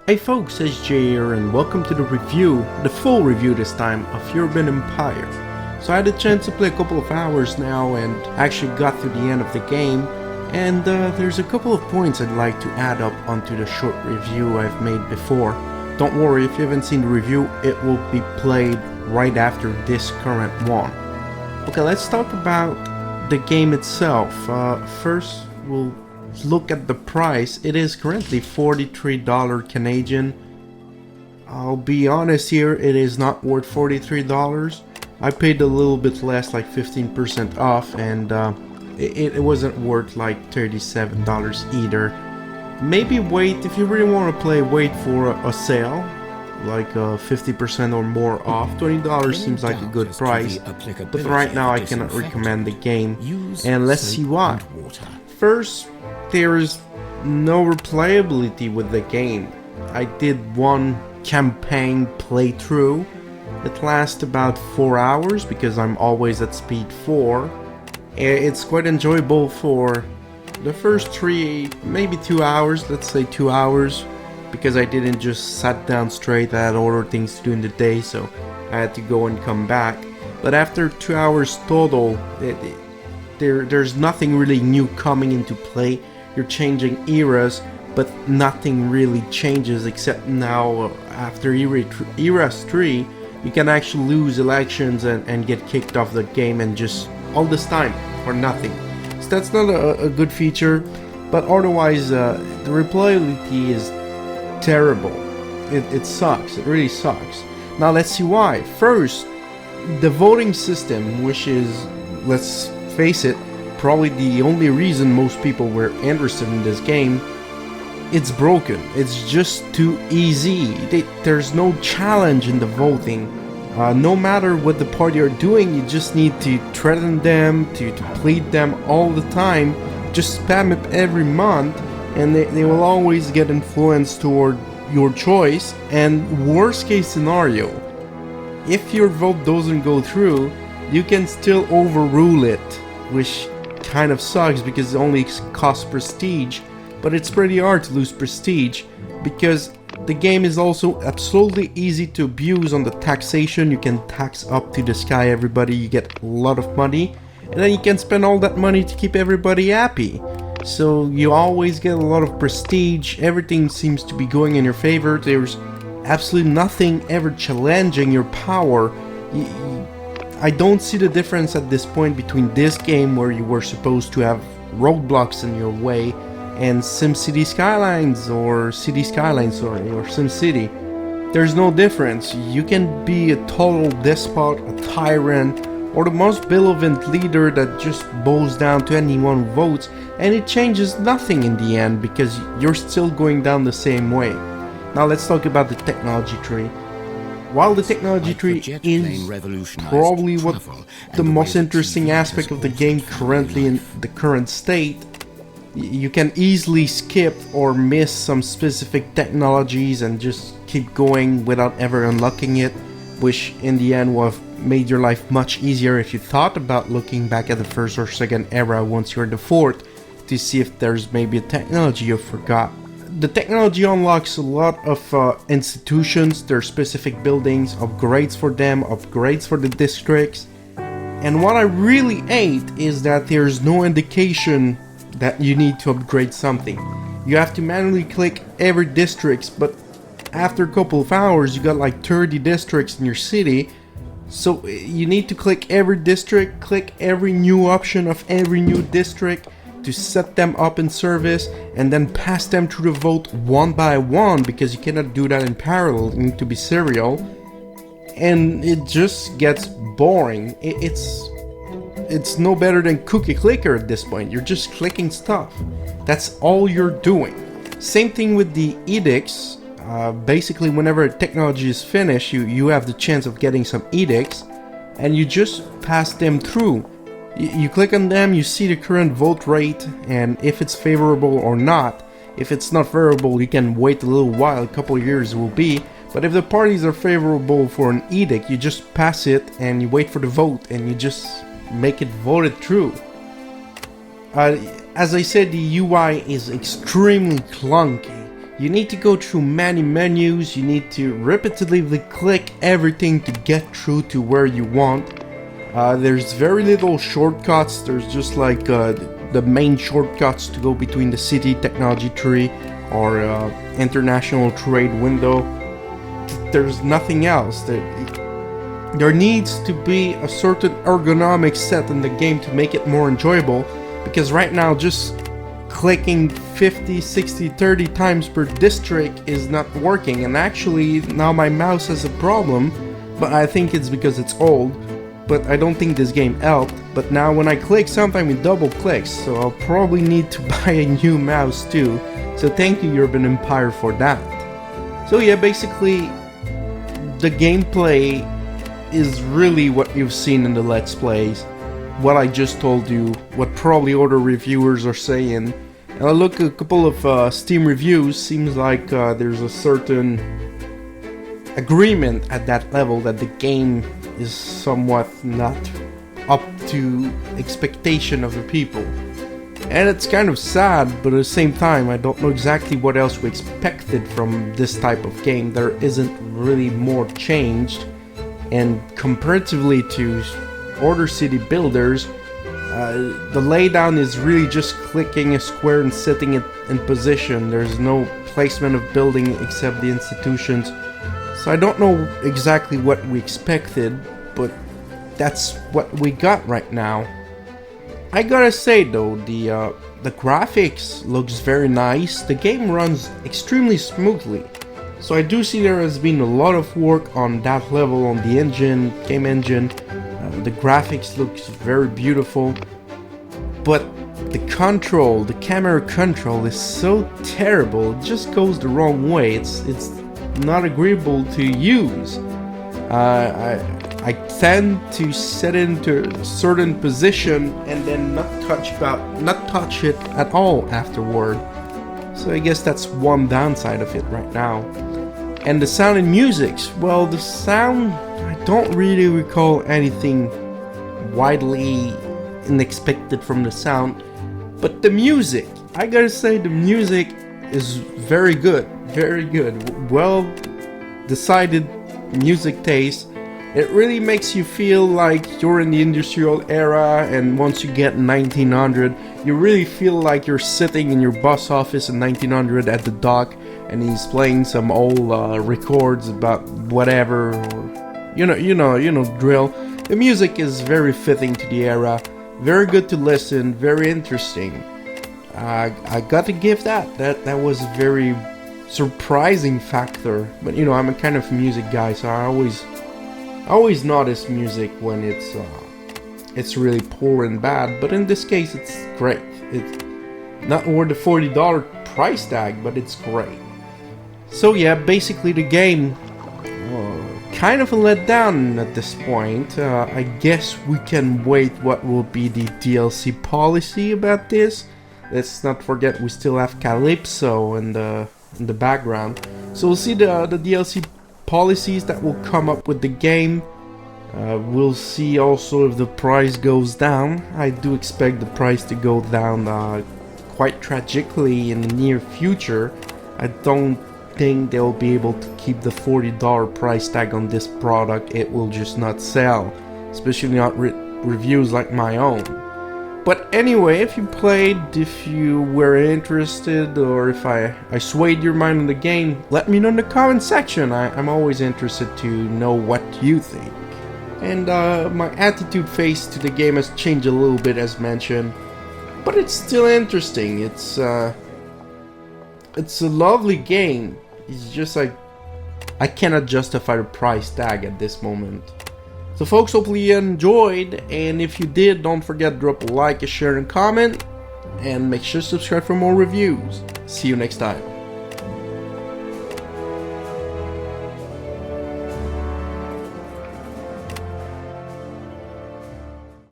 Hey folks, SJ here and welcome to the review, the full review this time, of Reborn Empire. So I had a chance to play a couple of hours now and actually got to the end of the game, and there's a couple of points I'd like to add up onto the short review I've made before. Don't worry, if you haven't seen the review, it will be played right after this current one. Okay, let's talk about the game itself. First, we'll look at the price. It is currently $43 Canadian. I'll be honest here, it is not worth $43. I paid a little bit less, like 15% off, and it wasn't worth like $37 either. Maybe wait, if you really want to play, wait for a sale, like 50% or more off. $20 seems like a good price, but right now I cannot recommend the game, and let's see why. First, there is no replayability with the game. I did one campaign playthrough. It lasts about 4 hours because I'm always at speed 4. It's quite enjoyable for the first 3, maybe 2 hours, let's say 2 hours, because I didn't just sat down straight. I had other things to do in the day, so I had to go and come back. But after 2 hours total, there's nothing really new coming into play. You're changing eras, but nothing really changes except now after era 3, you can actually lose elections and get kicked off the game, and just all this time for nothing. So that's not a good feature, but otherwise the replayability is terrible. It sucks, it really sucks. Now let's see why. First, the voting system, which is, let's face it, probably the only reason most people were interested in this game, it's broken. It's just too easy. There's no challenge in the voting. No matter what the party are doing, you just need to threaten them, to plead them all the time. Just spam it every month, and they will always get influenced toward your choice. And worst case scenario, if your vote doesn't go through, you can still overrule it, which kind of sucks because it only costs prestige. But it's pretty hard to lose prestige because the game is also absolutely easy to abuse on the taxation. You can tax up to the sky everybody, you get a lot of money, and then you can spend all that money to keep everybody happy. So you always get a lot of prestige, everything seems to be going in your favor, there's absolutely nothing ever challenging your power. I don't see the difference at this point between this game, where you were supposed to have roadblocks in your way, and SimCity Skylines or City Skylines or SimCity. There's no difference. You can be a total despot, a tyrant, or the most benevolent leader that just bows down to anyone who votes, and it changes nothing in the end because you're still going down the same way. Now let's talk about the technology tree. While the technology tree is probably what the most interesting aspect of the game currently in the current state, you can easily skip or miss some specific technologies and just keep going without ever unlocking it, which in the end would have made your life much easier if you thought about looking back at the first or second era once you're in the fourth to see if there's maybe a technology you forgot. The technology unlocks a lot of institutions, their specific buildings, upgrades for them, upgrades for the districts. And what I really hate is that there's no indication that you need to upgrade something. You have to manually click every district, but after a couple of hours you got like 30 districts in your city. So you need to click every district, click every new option of every new district to set them up in service, and then pass them through the vote one by one, because you cannot do that in parallel, you need to be serial, and it just gets boring. It's no better than cookie clicker at this point. You're just clicking stuff. That's all you're doing. Same thing with the edicts. Basically whenever technology is finished, you have the chance of getting some edicts, and you just pass them through. You click on them, you see the current vote rate, and if it's favorable or not. If it's not favorable, you can wait a little while, a couple of years it will be. But if the parties are favorable for an edict, you just pass it and you wait for the vote and you just make it voted through. As I said, the UI is extremely clunky. You need to go through many menus, you need to repetitively click everything to get through to where you want. There's very little shortcuts. There's just like the main shortcuts to go between the city, technology tree, or international trade window. There's nothing else. There needs to be a certain ergonomic set in the game to make it more enjoyable, because right now just clicking 50, 60, 30 times per district is not working. And actually now my mouse has a problem, but I think it's because it's old. But I don't think this game helped. But now when I click, sometimes it double clicks, so I'll probably need to buy a new mouse too. So thank you, Urban Empire, for that. So yeah, basically the gameplay is really what you've seen in the Let's Plays, what I just told you, what probably other reviewers are saying. And I look at a couple of Steam reviews, seems like there's a certain agreement at that level that the game is somewhat not up to expectation of the people. And it's kind of sad, but at the same time I don't know exactly what else we expected from this type of game. There isn't really more changed, and comparatively to other city builders, the laydown is really just clicking a square and setting it in position. There's no placement of building except the institutions. So I don't know exactly what we expected, but that's what we got right now. I gotta say though, the graphics looks very nice. The game runs extremely smoothly. So I do see there has been a lot of work on that level, on the engine, game engine. The graphics looks very beautiful, but the control, the camera control is so terrible. It just goes the wrong way. It's not agreeable to use. I tend to set into a certain position and then not touch it at all afterward. So I guess that's one downside of it right now. And the sound and music, well, the sound, I don't really recall anything widely unexpected from the sound, but the music, I gotta say the music is very good, well decided music taste. It really makes you feel like you're in the industrial era, and once you get 1900, you really feel like you're sitting in your boss office in 1900 at the dock, and he's playing some old records about whatever, or you know drill. The music is very fitting to the era, very good to listen, very interesting. I got to give that was a very surprising factor. But you know, I'm a kind of music guy, so I always notice music when it's really poor and bad, but in this case it's great. It's not worth the $40 price tag, but it's great. So yeah, basically the game kind of a letdown at this point. I guess we can wait what will be the DLC policy about this. Let's not forget we still have Kalypso in the background, so we'll see the DLC policies that will come up with the game. We'll see also if the price goes down. I do expect the price to go down quite tragically in the near future. I don't think they'll be able to keep the $40 price tag on this product. It will just not sell, especially not reviews like my own. But anyway, if you played, if you were interested, or if I swayed your mind on the game, let me know in the comment section. I'm always interested to know what you think. And my attitude face to the game has changed a little bit, as mentioned, but it's still interesting. It's a lovely game. It's just like I cannot justify the price tag at this moment. So folks, hopefully you enjoyed, and if you did, don't forget to drop a like, a share, and comment, and make sure to subscribe for more reviews. See you next time.